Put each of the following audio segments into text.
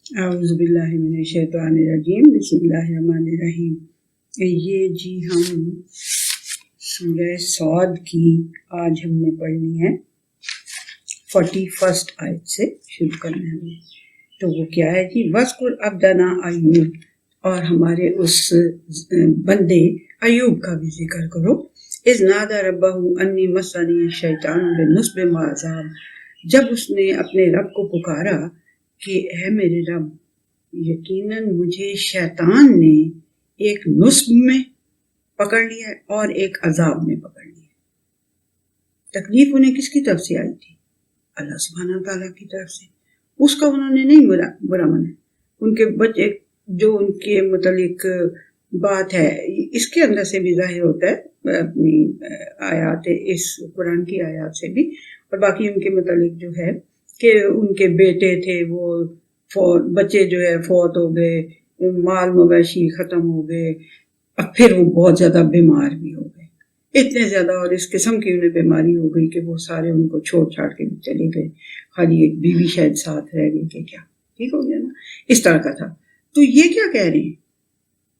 اعوذ باللہ من الشیطان الرجیم، بسم اللہ الرحمن الرحیم۔ یہ جی ہم سورہ صاد کی آج ہم نے پڑھنی ہے 41 آیت سے شروع کرنا ہے۔ تو وہ کیا ہے جی؟ وَاذْكُرْ عَبْدَنَا ایوب، اور ہمارے اس بندے ایوب کا بھی ذکر کرو۔ اذ نادى ربه انی مسنی الشیطان بنصب وعذاب، جب اس نے اپنے رب کو پکارا کہ اے میرے رب، یقیناً مجھے شیطان نے ایک نصب میں پکڑ لیا ہے اور ایک عذاب میں پکڑ لیا ہے۔ تکلیف انہیں کس کی طرف سے آئی تھی؟ اللہ سبحانہ تعالیٰ کی طرف سے۔ اس کا انہوں نے نہیں برا مانا۔ ان کے بچے جو ان کے متعلق بات ہے، اس کے اندر سے بھی ظاہر ہوتا ہے، اپنی آیات، اس قرآن کی آیات سے بھی، اور باقی ان کے متعلق جو ہے کہ ان کے بیٹے تھے، وہ بچے جو ہے فوت ہو گئے، مال مویشی ختم ہو گئے، اب پھر وہ بہت زیادہ بیمار بھی ہو گئے، اتنے زیادہ، اور اس قسم کی انہیں بیماری ہو گئی کہ وہ سارے ان کو چھوڑ چھاڑ کے چلے گئے، خالی ایک بیوی شاید ساتھ رہ گئی کہ کیا، ٹھیک ہو گیا نا، اس طرح کا تھا۔ تو یہ کیا کہہ رہے ہیں؟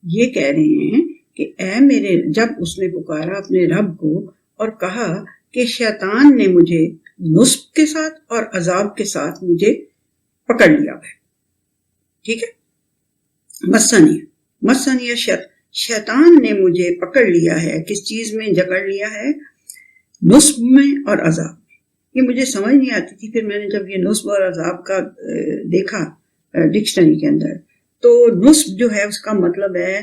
یہ کہہ رہے ہیں کہ اے میرے، جب اس نے پکارا اپنے رب کو اور کہا کہ شیطان نے مجھے نصب کے ساتھ اور عذاب کے ساتھ مجھے پکڑ لیا ہے، ٹھیک ہے، مسنی شیطان نے مجھے پکڑ لیا ہے، کس چیز میں جکڑ لیا ہے؟ نصب میں اور عذاب میں۔ یہ مجھے سمجھ نہیں آتی تھی، پھر میں نے جب یہ نصب اور عذاب کا دیکھا ڈکشنری کے اندر، تو نصب جو ہے اس کا مطلب ہے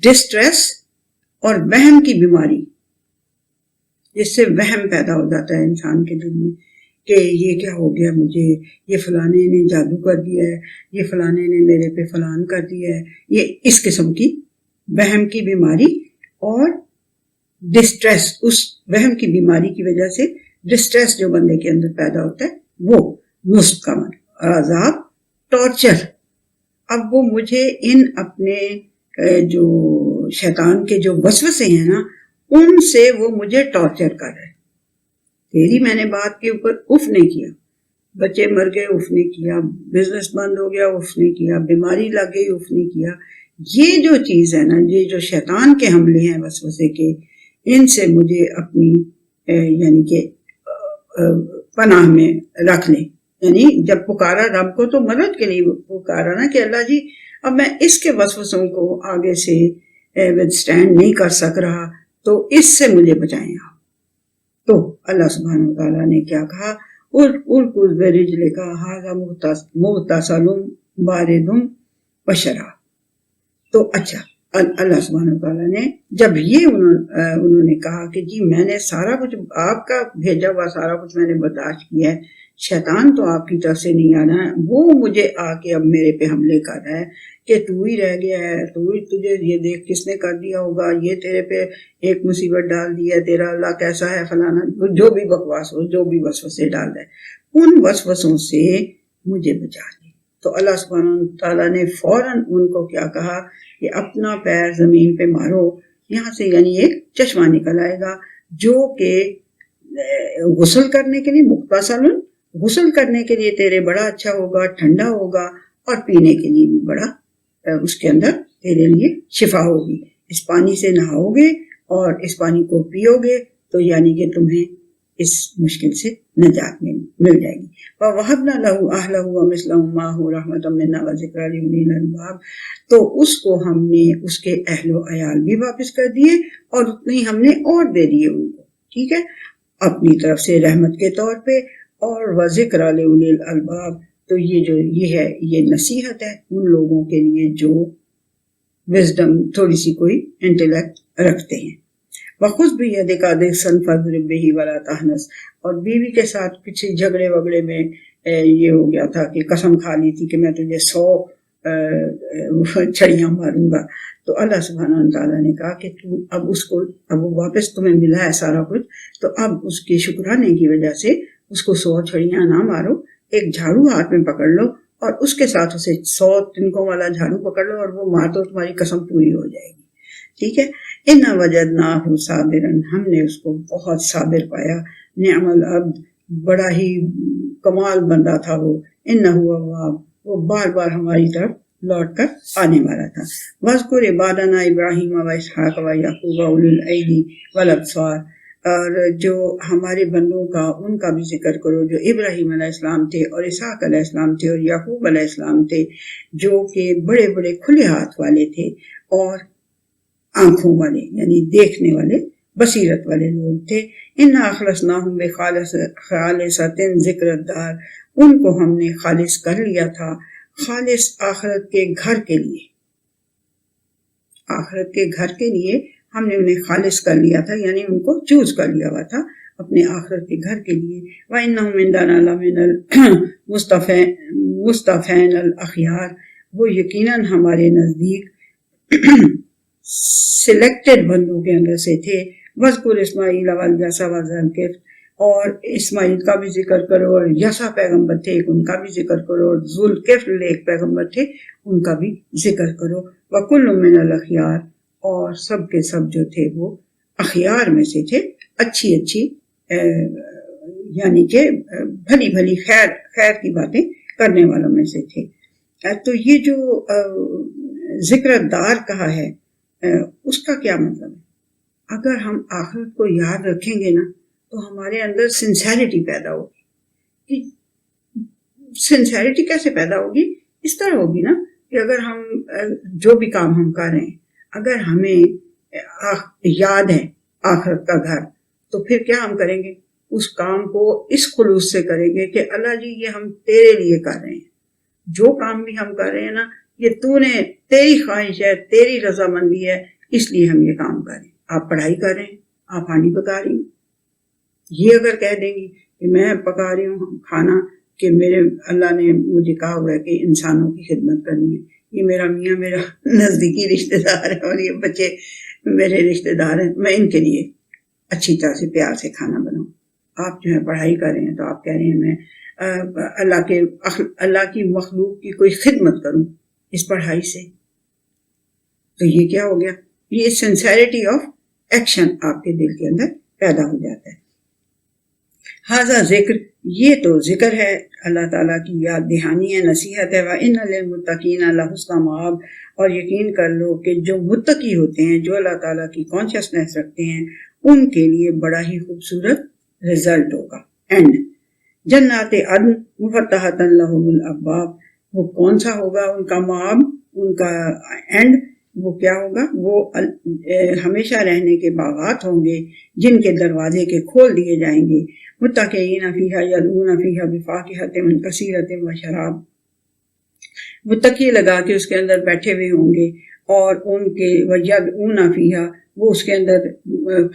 ڈسٹریس اور وہم کی بیماری، جس سے وہم پیدا ہو جاتا ہے انسان کے دل میں کہ یہ کیا ہو گیا مجھے، یہ فلانے نے جادو کر دیا ہے، یہ فلانے نے میرے پہ فلان کر دیا ہے، یہ اس قسم کی وہم کی بیماری اور ڈسٹریس، اس وہم کی بیماری کی وجہ سے ڈسٹریس جو بندے کے اندر پیدا ہوتا ہے وہ نصب کا مطلب، اور عذاب ٹارچر۔ اب وہ مجھے ان اپنے جو شیطان کے جو وسوسے ہیں نا، ان سے وہ مجھے ٹارچر کر رہے۔ تیری میں نے بات کے اوپر اف نہیں کیا، بچے مر گئے اف نہیں کیا، بزنس بند ہو گیا اف نہیں کیا، بیماری لگ گئی اف نہیں کیا۔ یہ جو چیز ہے نا، یہ جو شیطان کے حملے ہیں وسوسے کے، ان سے مجھے اپنی یعنی کہ پناہ میں رکھ لیں۔ یعنی جب پکارا رب کو تو مدد کے لیے پکارا نا کہ اللہ جی اب میں اس کے وسوسوں کو آگے سے وithstand نہیں کر سک رہا، تو اس سے مجھے بچائیں آپ۔ تو اللہ سبحانہ وتعالیٰ نے کیا کہا؟ اُرْكُضْ بِرِجْلِكَ هَٰذَا مُغْتَسَلٌ بَارِدٌ وَشَرَابٌ۔ تو اچھا، اللہ سبحانہ وتعالیٰ نے جب یہ انہوں نے کہا کہ جی میں نے سارا کچھ آپ کا بھیجا ہوا سارا کچھ میں نے برداشت کیا ہے، شیطان تو آپ کی طرف سے نہیں آنا ہے، وہ مجھے آ کے اب میرے پہ حملے کر رہا ہے کہ تو ہی رہ گیا ہے، تو ہی تجھے یہ دیکھ کس نے کر دیا ہوگا، یہ تیرے پہ ایک مصیبت ڈال دی ہے، تیرا اللہ کیسا ہے فلانا، جو بھی بکواس ہو، جو بھی وسوسے ڈال ہے، ان وسوسوں سے مجھے بچا لے۔ تو اللہ سبحانہ تعالیٰ نے فوراً ان کو کیا کہا کہ اپنا پیر زمین پہ مارو، یہاں سے یعنی ایک چشمہ نکل آئے گا جو کہ غسل کرنے کے لیے مختصر، غسل کرنے کے لیے تیرے بڑا اچھا ہوگا، ٹھنڈا ہوگا، اور پینے کے لیے بھی بڑا اس کے اندر تیرے لیے شفا ہوگی۔ اس پانی سے نہاؤ گے اور اس پانی کو پیو گے تو یعنی کہ تمہیں اس مشکل سے نجات مل جائے گی۔ وَوَهَبْنَا لَهُ أَهْلَهُ وَمِثْلَهُم مَّعَهُ رَحْمَةً مِّنَّا وَذِكْرَىٰ لِأُولِي الْأَلْبَابِ۔ تو اس کو ہم نے اس کے اہل و عیال بھی واپس کر دیے اور اتنے ہی ہم نے اور دے دیے ان کو، ٹھیک ہے، اپنی طرف سے رحمت کے طور پہ۔ اور وَذِكْرَىٰ لِأُولِي الْأَلْبَابِ، تو یہ ہے، یہ نصیحت ہے ان لوگوں کے لیے جو وزڈم، تھوڑی سی کوئی انٹلیکٹ رکھتے ہیں۔ وَخُذْ بِيَدِكَ ضِغْثًا فَاضْرِب بِّهِ وَلَا تَحْنَثْ، اور بیوی کے ساتھ کچھ جھگڑے وگڑے میں یہ ہو گیا تھا کہ قسم کھا لی تھی کہ میں تجھے 100 چھڑیاں ماروں گا۔ تو اللہ سبحانہ تعالیٰ نے کہا کہ تم اب اس کو، اب وہ واپس تمہیں ملا ہے سارا کچھ، تو اب اس کے شکرانے کی وجہ سے اس کو 100 چھڑیاں نہ مارو، ایک جھاڑو ہاتھ میں پکڑ لو اور اس کے ساتھ اسے 100 تنکوں والا جھاڑو پکڑ لو اور وہ مار دو، تمہاری قسم پوری ہو جائے گی، ٹھیک ہے۔ اِنَّا وَجَدْنَاهُ صَابِرًا، ہم نے اس کو بہت صابر پایا، نعم العبد، بڑا ہی کمال بندہ تھا وہ، اِنَّهُ أَوَّابٌ، وہ بار بار ہماری طرف لوٹ کر آنے والا تھا. وَاذْكُرْ عِبَادَنَا إِبْرَاهِيمَ وَإِسْحَاقَ وَيَعْقُوبَ أُولِي الْأَيْدِي وَالْأَبْصَارِ. اور جو ہمارے بندوں کا ان کا بھی ذکر کرو جو ابراہیم علیہ السلام تھے اور اسحاق علیہ السلام تھے اور یعقوب علیہ السلام تھے، جو کہ بڑے بڑے کھلے ہاتھ والے تھے اور آنکھوں والے یعنی دیکھنے والے بصیرت والے لوگ تھے. اِنَّا أَخْلَصْنَاهُمْ بِخَالِصَةٍ ذِكْرَ الدَّارِ. ان کو ہم نے خالص کر لیا تھا خالص آخرت کے گھر کے لیے. آخرت کے گھر کے لیے ہم نے انہیں خالص کر لیا تھا، یعنی ان کو چوز کر لیا ہوا تھا اپنے آخرت کے گھر کے لیے. وَإِنَّهُمْ عِندَنَا لَمِنَ الْمُصْطَفَيْنَ الْأَخْيَارِ. وہ یقیناً ہمارے نزدیک سلیکٹڈ بندوں کے اندر سے تھے. وَاذْكُرْ إِسْمَاعِيلَ وَالْيَسَعَ وَذَا الْكِفْلِ. اور اسماعیل کا بھی ذکر کرو اور یسع پیغمبر تھے ایک، ان کا بھی ذکر کرو، اور ذوالکفل ایک پیغمبر تھے ان کا بھی ذکر کرو. وَكُلٌّ مِّنَ الْأَخْيَارِ. اور سب کے سب جو تھے وہ اخیار میں سے تھے، اچھی اچھی یعنی کہ بھلی بھلی خیر کی باتیں کرنے والوں میں سے تھے. تو یہ جو ذکر دار کہا ہے اس کا کیا مطلب ہے؟ اگر ہم آخرت کو یاد رکھیں گے نا تو ہمارے اندر سنسیریٹی پیدا ہوگی. سنسیریٹی کیسے پیدا ہوگی؟ اس طرح ہوگی نا کہ اگر ہم جو بھی کام ہم کر رہے ہیں اگر ہمیں یاد ہے آخرت کا گھر، تو پھر کیا ہم کریں گے؟ اس کام کو اس خلوص سے کریں گے کہ اللہ جی یہ ہم تیرے لیے کر رہے ہیں، جو کام بھی ہم کر رہے ہیں نا یہ تو نے تیری خواہش ہے، تیری رضامندی ہے، اس لیے ہم یہ کام کر رہے ہیں. آپ پڑھائی کر رہے ہیں، آپ پانی پکا رہی ہیں، یہ اگر کہہ دیں گی کہ میں پکا رہی ہوں کھانا کہ میرے اللہ نے مجھے کہا ہوا ہے کہ انسانوں کی خدمت کرنی ہے، یہ میرا میاں میرا نزدیکی رشتہ دار ہے اور یہ بچے میرے رشتہ دار ہیں، میں ان کے لیے اچھی طرح سے پیار سے کھانا بناؤں. آپ جو ہے پڑھائی کر رہے ہیں تو آپ کہہ رہے ہیں میں اللہ کی مخلوق کی کوئی خدمت کروں اس پڑھائی سے. تو یہ کیا ہو گیا؟ یہ سنسیریٹی آف ایکشن آپ کے دل کے اندر پیدا ہو جاتا ہے. ہاذا ذکر، یہ تو ذکر ہے، اللہ تعالیٰ کی یاد دہانی ہے، نصیحت ہے. وَإِنَّ لِلْمُتَّقِينَ لَحُسْنَ مآب. اور یقین کر لو کہ جو متقی ہوتے ہیں، جو اللہ تعالیٰ کی کانشیسنیس رکھتے ہیں، ان کے لیے بڑا ہی خوبصورت رزلٹ ہوگا، اینڈ. جنات عدن مفتحۃ لہم الابواب. وہ کون سا ہوگا ان کا مآب، ان کا اینڈ؟ وہ کیا ہوگا؟ وہ ہمیشہ رہنے کے باغات ہوں گے جن کے دروازے کے کھول دیے جائیں گے. متکئین فیہا یدعون فیہا بفاکہۃ کثیرۃ وشراب. وہ تکیے لگا کے اس کے اندر بیٹھے ہوئے ہوں گے اور ان کے یدعون فیہا، وہ اس کے اندر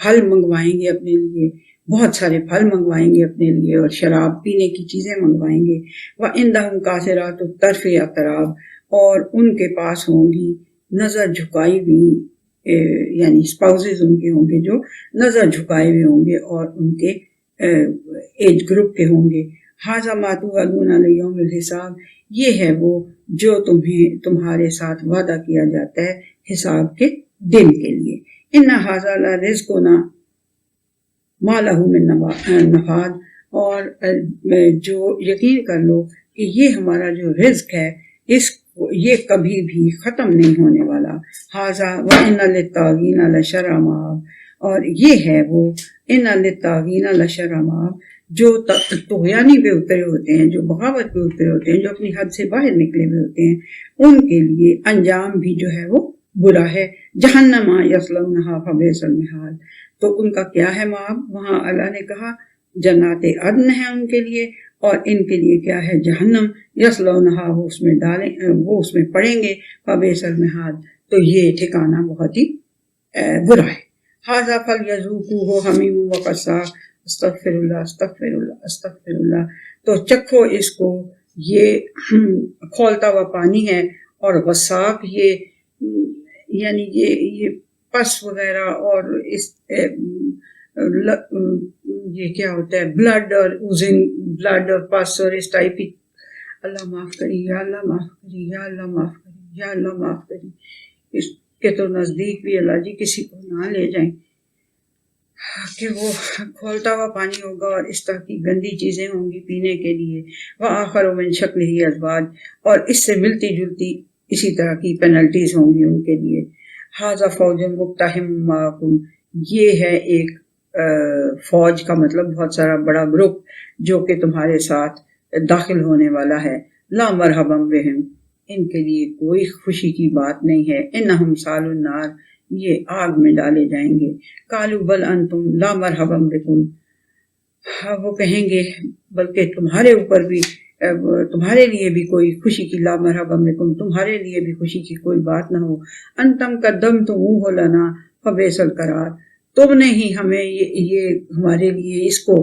پھل منگوائیں گے اپنے لیے، بہت سارے پھل منگوائیں گے اپنے لیے اور شراب پینے کی چیزیں منگوائیں گے. وعندہم قاصرات الطرف اطراب. اور ان کے پاس ہوں گی نظر جھکائی ہوئی، یعنی اسپاؤزز ان کے ہوں گے جو نظر جھکائے ہوئے ہوں گے اور ان کے ایج گروپ کے ہوں گے. ھذا ما توعدون لیوم الحساب. یہ ہے وہ جو تمہارے ساتھ وعدہ کیا جاتا ہے حساب کے دن کے لیے. ان ھذا لرزقنا ما لہ من نفاد. اور جو یقین کر لو کہ یہ ہمارا جو رزق ہے یہ کبھی بھی ختم نہیں ہونے والا. ھذا وان للطاغین لشر مآب. اور یہ ہے وہ ان للطاغین لشر مآب، جو طغیانی پہ اترے ہوتے ہیں، جو بغاوت پہ اترے ہوتے ہیں، جو اپنی حد سے باہر نکلے ہوئے ہوتے ہیں، ان کے لیے انجام بھی جو ہے وہ برا ہے. جہنم یصلونھا فبئس المہاد. تو ان کا کیا ہے مآب؟ وہاں اللہ نے کہا جنات عدن ہے ان کے لیے، اور ان کے لیے کیا ہے؟ جہنم. یصلونھا، وہ اس میں پڑیں گے. فبئس المہاد، تو یہ ٹھکانہ بہت ہی برا ہے. ھذا فلیذوقوہ حمیم وغساق. استغفر اللہ استغفر اللہ استغفر اللہ. تو چکھو اس کو، یہ کھولتا ہوا پانی ہے، اور غساق یعنی یہ پس وغیرہ اور اس یہ کیا ہوتا ہے، بلڈ اور اوزنگ بلڈ اور پس اور اس ٹائپ کی. اللہ معاف کری، یا اللہ معاف کری، یا اللہ معاف کری، یا اللہ معاف کری. اس کے تو نزدیک بھی اللہ جی کسی کو نہ لے جائیں. کہ وہ کھولتا ہوا پانی ہوگا اور اس طرح کی گندی چیزیں ہوں گی پینے کے لیے، وآخر من شکلہ ازواج، اور اس سے ملتی جلتی اسی طرح کی پینلٹیز ہوں گی ان کے لیے. ھذا فوج مقتحم معکم، یہ ہے ایک فوج کا مطلب بہت سارا بڑا گروپ جو کہ تمہارے ساتھ داخل ہونے والا ہے. لا مرحبا بہم، ان کے لیے کوئی خوشی کی بات نہیں ہے. انہم صالوا النار، یہ آگ میں ڈالے جائیں گے. قالوا بل انتم لا مرحبا بکم، وہ کہیں گے بلکہ تمہارے اوپر بھی تمہارے لیے بھی کوئی خوشی کی، لا مرحبا بکم، تمہارے لیے بھی خوشی کی کوئی بات نہ ہو. انتم قدمتموہ لنا فبئس القرار، تم نے ہی ہمیں یہ ہمارے لیے اس کو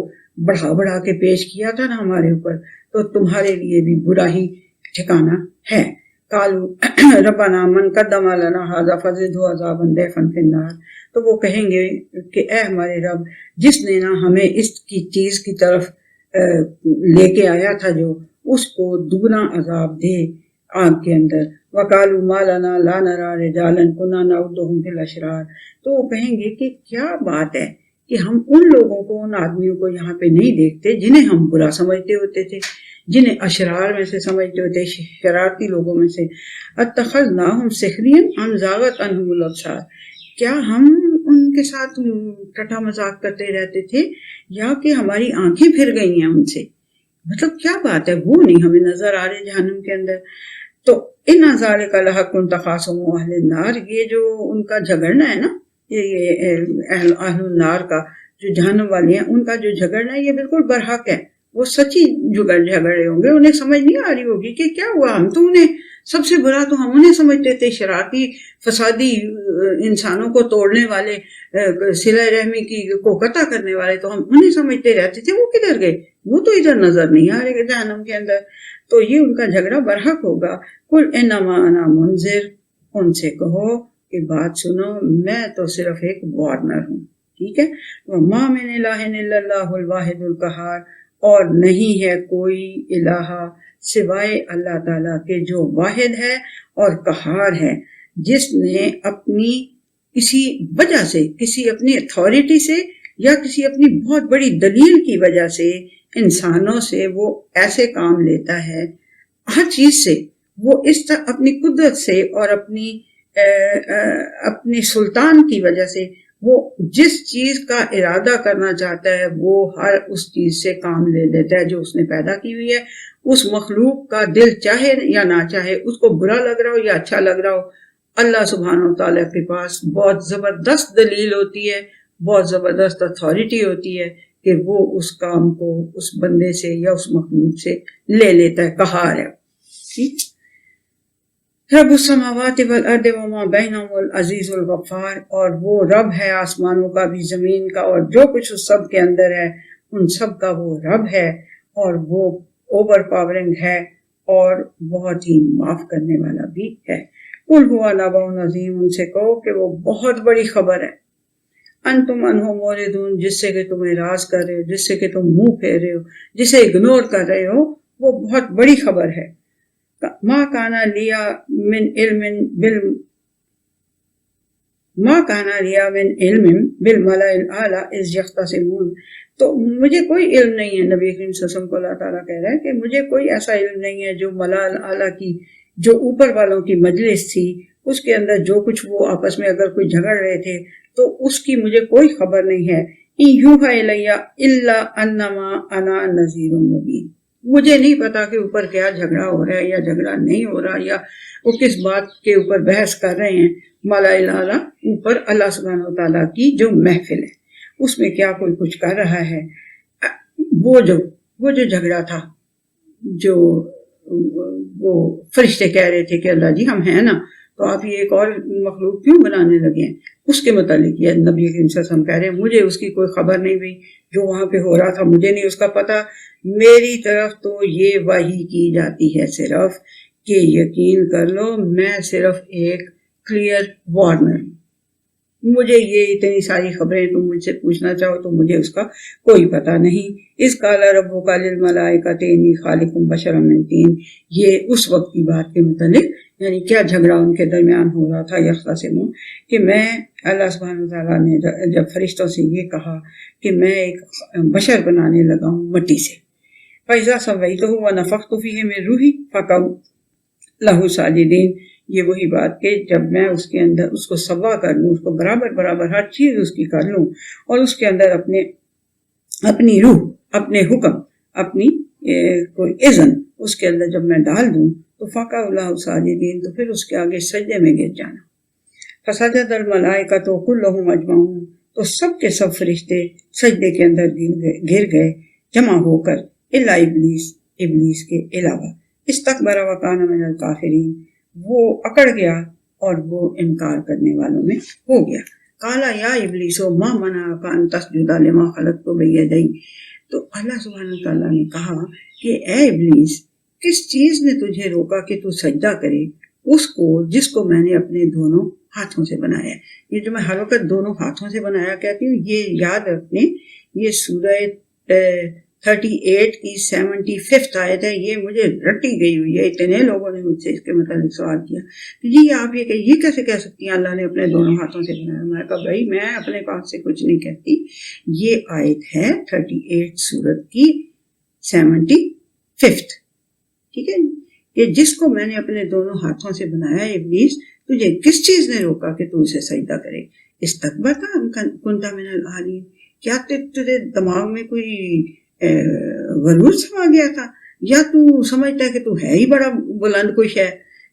بڑھا کے پیش کیا تھا نا ہمارے اوپر، تو تمہارے لیے بھی برا ہی ٹھکانہ ہے. قالوا ربنا من قدم لنا ھذا فزدہ عذابا ضعفا فی النار، تو وہ کہیں گے کہ اے ہمارے رب، جس نے نا ہمیں اس کی چیز کی طرف لے کے آیا تھا جو، اس کو دگنا عذاب دے آگ کے اندر. وقالوا ما لنا لا نرى رجالا كنا نعدهم في الاشرار، تو وہ کہیں گے کہ کیا بات ہے کہ ہم ان لوگوں کو، ان آدمیوں کو یہاں پہ نہیں دیکھتے جنہیں ہم برا سمجھتے ہوتے تھے، جنہیں اشرار میں سے سمجھتے ہوتے، شرارتی لوگوں میں سے. اتخذناہم سخریا ام زاغت عنہم الابصار، کیا ہم ان کے ساتھ ٹٹا مذاق کرتے رہتے تھے یا کہ ہماری آنکھیں پھر گئی ہیں ان سے. مطلب کیا بات ہے، وہ نہیں ہمیں نظر آ رہے جہنم کے اندر. تو ان ذالک لحق تخاصم اہل النار، یہ جو ان کا جھگڑنا ہے نا، یہ اہل النار کا جو جہنم والے ہیں ان کا جو جھگڑنا ہے یہ بالکل برحق ہے. وہ سچی جھگڑ رہے ہوں گے، انہیں سمجھ نہیں آ رہی ہوگی کہ کیا ہوا، ہم تو انہیں سب سے برا تو ہم انہیں سمجھتے تھے، شرارتی فسادی انسانوں کو توڑنے والے، صلہ رحمی کی کو قطع کرنے والے تو ہم انہیں سمجھتے رہتے تھے. وہ کدھر گئے، وہ تو ادھر نظر نہیں آ رہے جہنم کے اندر. تو یہ ان کا جھگڑا برحق ہوگا. قل انما انا منذر، ان سے کہو کہ بات سنو، میں تو صرف ایک وارنر ہوں، ٹھیک ہے. وما من الہ الا اللہ الواحد القہار، اور نہیں ہے کوئی الہ سوائے اللہ تعالیٰ کے جو واحد ہے اور قہار ہے، جس نے اپنی کسی وجہ سے، کسی اپنی اتھارٹی سے یا کسی اپنی بہت بڑی دلیل کی وجہ سے انسانوں سے وہ ایسے کام لیتا ہے، ہر چیز سے وہ اس طرح اپنی قدرت سے اور اپنی سلطان کی وجہ سے وہ جس چیز کا ارادہ کرنا چاہتا ہے وہ ہر اس چیز سے کام لے لیتا ہے جو اس نے پیدا کی ہوئی ہے. اس مخلوق کا دل چاہے یا نہ چاہے، اس کو برا لگ رہا ہو یا اچھا لگ رہا ہو، اللہ سبحانہ و تعالیٰ کے پاس بہت زبردست دلیل ہوتی ہے، بہت زبردست اتھارٹی ہوتی ہے کہ وہ اس کام کو اس بندے سے یا اس مخلوق سے لے لیتا ہے. قہار ہے. رب السماوات والارض وما بینہما العزیز الغفار، اور وہ رب ہے آسمانوں کا بھی، زمین کا، اور جو کچھ اس سب کے اندر ہے ان سب کا وہ رب ہے، اور وہ اوور پاورنگ ہے اور بہت ہی معاف کرنے والا بھی ہے. قل ھو نبأ عظیم، ان سے کہو کہ وہ بہت بڑی خبر ہے. انتم عنہ معرضون، جس سے کہ تم اعراض کر رہے ہو، جس سے کہ تم منہ پھیر رہے ہو، جسے اگنور کر رہے ہو، وہ بہت بڑی خبر ہے. ما کان لیا من علم بالملأ الاعلی اذ یختصمون، تو مجھے کوئی علم نہیں ہے، نبی کریم صلی اللہ علیہ وسلم کو اللہ تعالیٰ کہہ رہا ہے کہ مجھے کوئی ایسا علم نہیں ہے جو ملأ الاعلی کی، جو اوپر والوں کی مجلس تھی، اس کے اندر جو کچھ وہ آپس میں اگر کوئی جھگڑ رہے تھے تو اس کی مجھے کوئی خبر نہیں ہے. ان یوحی الی الا انما انا نذیر مبین، مجھے نہیں پتا کہ اوپر کیا جھگڑا ہو رہا ہے یا جھگڑا نہیں ہو رہا، یا وہ کس بات کے اوپر بحث کر رہے ہیں. ملأ الاعلی اوپر اللہ سبحانہ و تعالیٰ کی جو محفل ہے اس میں کیا کوئی کچھ کر رہا ہے. وہ جو جھگڑا تھا، جو وہ فرشتے کہہ رہے تھے کہ اللہ جی ہم ہیں نا، تو آپ یہ ایک اور مخلوق کیوں بنانے لگے ہیں، اس کے متعلق یہ نبی کریم صلی اللہ علیہ وسلم کہہ رہے ہیں مجھے اس کی کوئی خبر نہیں ہوئی، جو وہاں پہ ہو رہا تھا مجھے نہیں اس کا پتہ، میری طرف تو یہ وحی کی جاتی ہے صرف کہ یقین کر لو میں صرف ایک کلیئر وارنر ہوں، مجھے یہ اتنی ساری خبریں تم مجھ سے پوچھنا چاہو تو مجھے اس کا کوئی پتہ نہیں. اس قال ربک للملائکۃ انی خالق بشرا من طین. یہ اس وقت کی بات کے متعلق یعنی کیا جھگڑا ان کے درمیان ہو رہا تھا یختصمون کہ میں اللہ سبحانہ تعالیٰ نے جب فرشتوں سے یہ کہا کہ میں ایک بشر بنانے لگا ہوں مٹی سے. فَإِذَا سَوَّيْتُهُ وَنَفَخْتُ فِيهِ مِن رُوحِي فَقَعُوا لَهُ سَاجِدِينَ. یہ وہی بات کہ جب میں اس کے اندر اس کو سوا کر لوں، اس کو برابر برابر ہر چیز اس کی کر لوں اور اس کے اندر اپنی روح، اپنے حکم، اپنی کوئی اذن اس کے اندر جب میں ڈال دوں تو فَقَعُوا لَهُ سَاجِدِينَ، تو پھر اس کے آگے سجدے میں گر جانا. فَسَجَدَ الْمَلَائِكَةُ كُلُّهُمْ أَجْمَعُونَ. تو سب کے سب فرشتے سجدے کے اندر گر گئے جمع ہو کر، الا ابلیس کے علاوہ. استکبر وکان من الکافرین، وہ اکڑ گیا اور وہ انکار کرنے والوں میں ہو گیا. قالا یا ابلیس ما منعک ان تسجد لما خلقت بیدی. تو اللہ سبحانہ تعالیٰ نے کہا کہ اے ابلیس، کس چیز نے تجھے روکا کہ تو سجدہ کرے اس کو جس کو میں نے اپنے دونوں ہاتھوں سے بنایا. یہ جو میں ہر وقت دونوں ہاتھوں سے بنایا کہتی ہوں، یہ یاد رکھنے، یہ سورہ 38 کی 75 آیت ہے. یہ مجھے رٹی گئی ہوئی ہے. اتنے لوگوں نے مجھ سے اس کے متعلق سوال کیا کہ جی آپ یہ کیسے کہہ سکتی ہیں اللہ نے اپنے دونوں ہاتھوں سے بنایا. میں نے کہا بھائی میں اپنے پاس سے کچھ نہیں کہتی. یہ آیت ہے 38 سورت کی 75. ٹھیک ہے کہ جس کو میں نے اپنے دونوں ہاتھوں سے بنایا. ابلیس، تجھے کس چیز نے روکا کہ تو اسے سجدہ کرے؟ استکبرت کنت من العالین. کیا تیرے دماغ میں کوئی غرور سما گیا تھا یا تو سمجھتا ہے کہ تو ہے ہی بڑا بلند کوئی ہے؟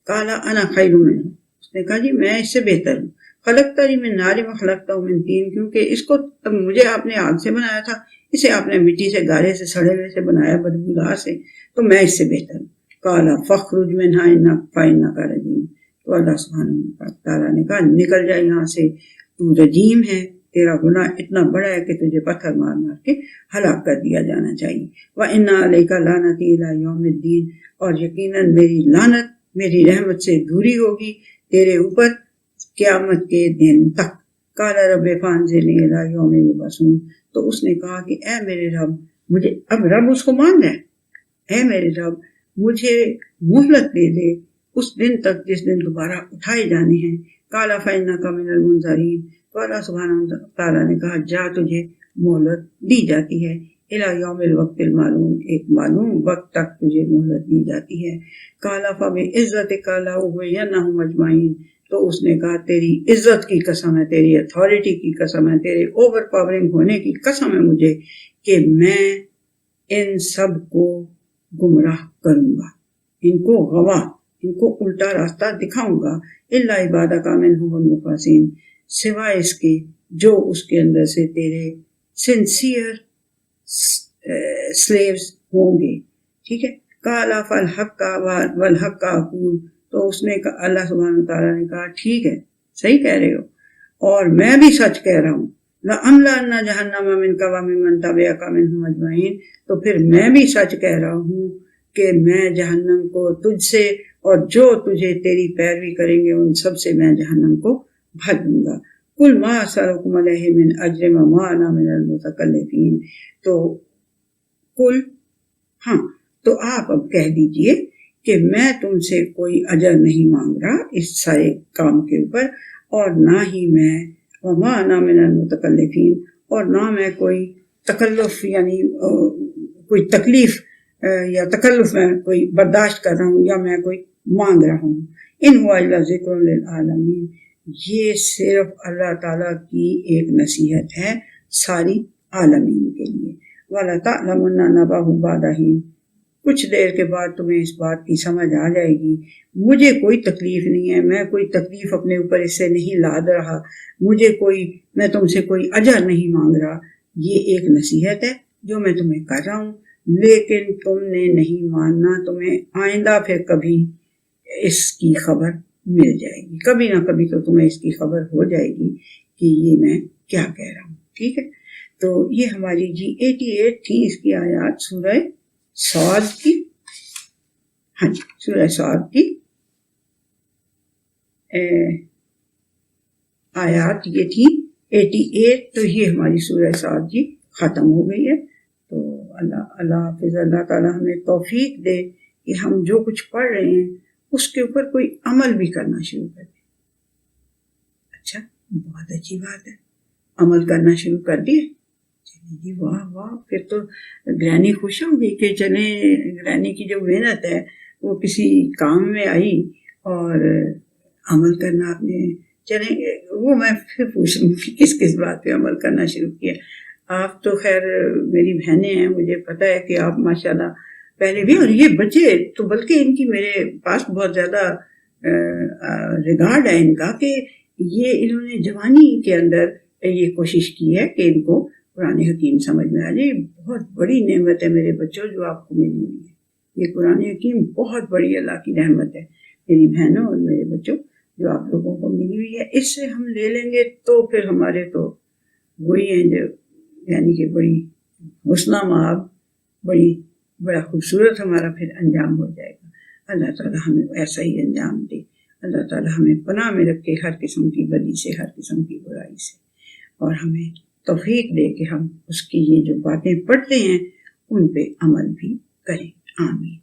قالا انا خیر منہ. اس نے کہا جی میں اس سے بہتر ہوں. خلقتنی من نار وخلقتہ من طین. کیونکہ اس کو مجھے آپ نے آگ سے بنایا تھا، اسے آپ نے مٹی سے، گارے سے، سڑے ہوئے سے بنایا، بدبودار سے، تو میں اس سے بہتر ہوں. قالا فاخرج منہا فانک رجیم. تو اللہ سبحانہ تعالیٰ نے کہا نکل جائے یہاں سے، تو رجیم ہے، تیرا گناہ اتنا بڑا ہے کہ تجھے پتھر مار مار کے ہلاک کر دیا جانا چاہیے. وَإِنَّ عَلَيْكَ لَعْنَتِي إِلَىٰ يَوْمِ الدِّينِ. اور یقیناً میری لعنت، میری رحمت سے دوری ہوگی تیرے اوپر قیامت کے دن تک. قَالَ رَبِّ فَأَنظِرْنِی إِلَىٰ يَوْمِ يُبْعَثُونَ. تو اس نے کہا کہ اے میرے رب، مجھے اب رب اس کو مان ہے، اے میرے رب مجھے مہلت دے دے اس دن تک جس دن دوبارہ اٹھائے جانے ہیں. قَالَ فَإِنَّكَ مِنَ الْمُنظَرِينَ. تو اللہ سبحانہ تعالیٰ نے کہا جا تجھے مہلت دی جاتی ہے. اِلَىٰ يَوْمِ الْوَقْتِ الْمَعْلُومِ. ایک معلوم وقت تک تجھے مہلت دی جاتی ہے. قَالَ فَبِعِزَّتِكَ لَأُغْوِيَنَّهُمْ أَجْمَعِينَ. تو اس نے کہا تیری عزت کی قسم ہے، تیری اتھارٹی کی قسم ہے، تیرے اوور پاورنگ ہونے کی قسم ہے مجھے کہ میں ان سب کو گمراہ کروں گا، ان کو گواہ، ان کو الٹا راستہ دکھاؤں گا. اِلَّا عِبَادَكَ مِنْهُمُ الْمُخْلَصِينَ. سوائے اس کے جو اس کے اندر سے تیرے سنسیئر سلیوز ہوں گے. ٹھیک ہے. قَالَ فَالْحَقَّ وَالْحَقَّ أَقُولُ. تو اس نے اللہ سبحانہ تعالیٰ نے کہا ٹھیک ہے، صحیح کہہ رہے ہو اور میں بھی سچ کہہ رہا ہوں. لَأَمْلَأَنَّ جَهَنَّمَ مِنْكَ وَمِمَّنْ تَبِعَكَ مِنْهُمْ أَجْمَعِينَ. تو پھر میں بھی سچ کہہ رہا ہوں کہ میں جہنم کو تجھ سے اور جو تجھے تیری پیروی کریں گے ان سب سے میں جہنم کو بھر دوں گا. قُلْ مَا أَسْأَلُكُمْ عَلَيْهِ مِنْ أَجْرٍ وَمَا أَنَا مِنَ الْمُتَكَلِّفِينَ. تو قل، ہاں تو آپ اب کہہ دیجئے کہ میں تم سے کوئی اجر نہیں مانگ رہا اس سارے کام کے اوپر، اور نہ ہی میں وَمَا أَنَا مِنَ الْمُتَكَلِّفِينَ، اور نہ میں کوئی تکلف یعنی کوئی تکلیف یا تکلف میں کوئی برداشت کر رہا ہوں یا میں کوئی مانگ رہا ہوں. إِنْ هُوَ إِلَّا ذِكْرٌ لِلْعَالَمِينَ. یہ صرف اللہ تعالیٰ کی ایک نصیحت ہے ساری عالمین کے لیے. وَلَتَعْلَمُنَّ نَبَأَهُ بَعْدَ حِينٍ. کچھ دیر کے بعد تمہیں اس بات کی سمجھ آ جائے گی. مجھے کوئی تکلیف نہیں ہے، میں کوئی تکلیف اپنے اوپر اس سے نہیں لاد رہا، میں تم سے کوئی اجر نہیں مانگ رہا. یہ ایک نصیحت ہے جو میں تمہیں کر رہا ہوں، لیکن تم نے نہیں ماننا. تمہیں آئندہ پھر کبھی اس کی خبر مل جائے گی، کبھی نہ کبھی تو تمہیں اس کی خبر ہو جائے گی کہ یہ میں کیا کہہ رہا ہوں. ٹھیک ہے. تو یہ ہماری 88 تھی اس کی آیات سورہ صاد کی. ہاں جی، سورہ صاد کی آیات یہ تھی 88. تو یہ ہماری سورہ صاد جی ختم ہو گئی ہے. تو اللہ حافظ. اللہ تعالیٰ ہمیں توفیق دے کہ ہم جو کچھ پڑھ رہے ہیں اس کے اوپر کوئی عمل بھی کرنا شروع کر دیں. اچھا، بہت اچھی بات ہے، عمل کرنا شروع کر دیے. چلیں جی، واہ واہ، پھر تو گرانی خوش ہوگی کہ چلیں گرانی کی جو محنت ہے وہ کسی کام میں آئی اور عمل کرنا آپ نے. چلیں وہ میں پھر پوچھ لوں گی کس بات پہ عمل کرنا شروع کیا. آپ تو خیر میری بہنیں ہیں، مجھے پتہ ہے کہ آپ ماشاءاللہ پہلے بھی، اور یہ بچے تو بلکہ ان کی میرے پاس بہت زیادہ ریگارڈ ہے ان کا کہ یہ انہوں نے جوانی کے اندر یہ کوشش کی ہے کہ ان کو قرآن حکیم سمجھ میں آ جائے. بہت بڑی نعمت ہے میرے بچوں جو آپ کو ملی ہوئی ہے. یہ قرآن حکیم بہت بڑی اللہ کی رحمت ہے میری بہنوں اور میرے بچوں جو آپ لوگوں کو ملی ہوئی ہے. اس سے ہم لے لیں گے تو پھر ہمارے تو وہی ہیں جو یعنی کہ بڑی حسنہ مآب، بڑا خوبصورت ہمارا پھر انجام ہو جائے گا. اللہ تعالیٰ ہمیں ایسا ہی انجام دے. اللہ تعالیٰ ہمیں پناہ میں رکھے ہر قسم کی بدی سے، ہر قسم کی برائی سے، اور ہمیں توفیق دے کہ ہم اس کی یہ جو باتیں پڑھتے ہیں ان پہ عمل بھی کریں. آمین.